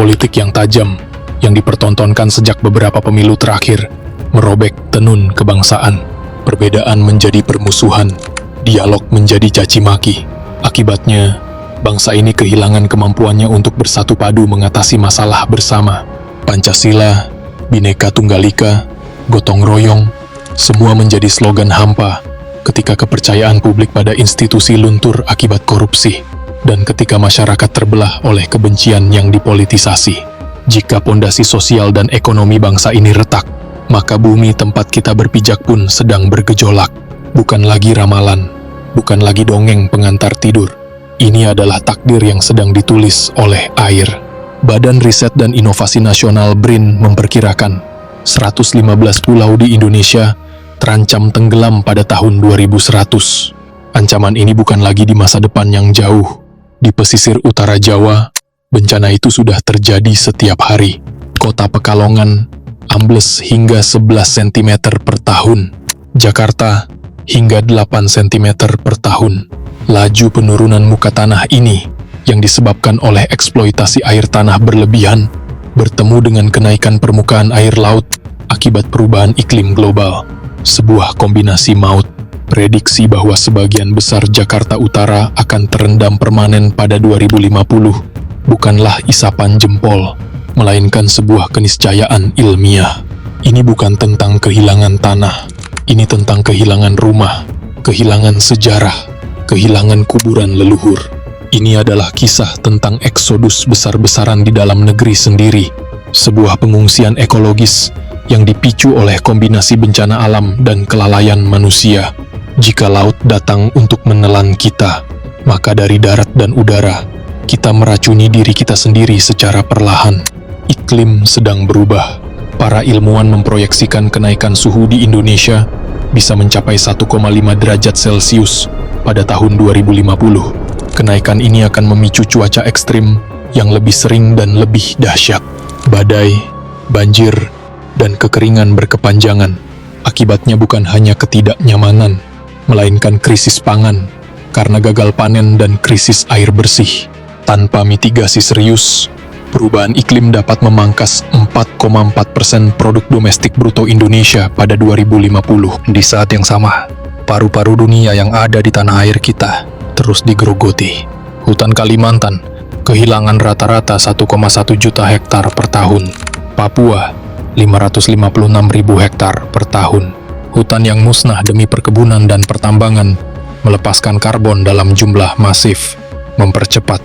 politik yang tajam yang dipertontonkan sejak beberapa pemilu terakhir merobek tenun kebangsaan. Perbedaan menjadi permusuhan, dialog menjadi caci maki. Akibatnya, bangsa ini kehilangan kemampuannya untuk bersatu padu mengatasi masalah bersama. Pancasila, Bhinneka Tunggal Ika, gotong royong, semua menjadi slogan hampa ketika kepercayaan publik pada institusi luntur akibat korupsi dan ketika masyarakat terbelah oleh kebencian yang dipolitisasi. Jika pondasi sosial dan ekonomi bangsa ini retak, maka bumi tempat kita berpijak pun sedang bergejolak. Bukan lagi ramalan, bukan lagi dongeng pengantar tidur. Ini adalah takdir yang sedang ditulis oleh air. Badan Riset dan Inovasi Nasional BRIN memperkirakan 115 pulau di Indonesia terancam tenggelam pada tahun 2100. Ancaman ini bukan lagi di masa depan yang jauh. Di pesisir utara Jawa, bencana itu sudah terjadi setiap hari. Kota Pekalongan ambles hingga 11 cm per tahun. Jakarta hingga 8 cm per tahun. Laju penurunan muka tanah ini yang disebabkan oleh eksploitasi air tanah berlebihan bertemu dengan kenaikan permukaan air laut akibat perubahan iklim global. Sebuah kombinasi maut. Prediksi bahwa sebagian besar Jakarta Utara akan terendam permanen pada 2050 bukanlah isapan jempol, melainkan sebuah keniscayaan ilmiah. Ini bukan tentang kehilangan tanah, ini tentang kehilangan rumah, kehilangan sejarah, kehilangan kuburan leluhur. Ini adalah kisah tentang eksodus besar-besaran di dalam negeri sendiri, sebuah pengungsian ekologis yang dipicu oleh kombinasi bencana alam dan kelalaian manusia. Jika laut datang untuk menelan kita, maka dari darat dan udara, kita meracuni diri kita sendiri secara perlahan. Iklim sedang berubah. Para ilmuwan memproyeksikan kenaikan suhu di Indonesia bisa mencapai 1,5 derajat Celcius pada tahun 2050. Kenaikan ini akan memicu cuaca ekstrim yang lebih sering dan lebih dahsyat. Badai, banjir, dan kekeringan berkepanjangan. Akibatnya bukan hanya ketidaknyamanan, melainkan krisis pangan karena gagal panen dan krisis air bersih. Tanpa mitigasi serius, perubahan iklim dapat memangkas 4,4% produk domestik bruto Indonesia pada 2050. Di saat yang sama, paru-paru dunia yang ada di tanah air kita terus digerogoti. Hutan Kalimantan kehilangan rata-rata 1,1 juta hektar per tahun. Papua 556.000 hektar per tahun. Hutan yang musnah demi perkebunan dan pertambangan melepaskan karbon dalam jumlah masif, mempercepat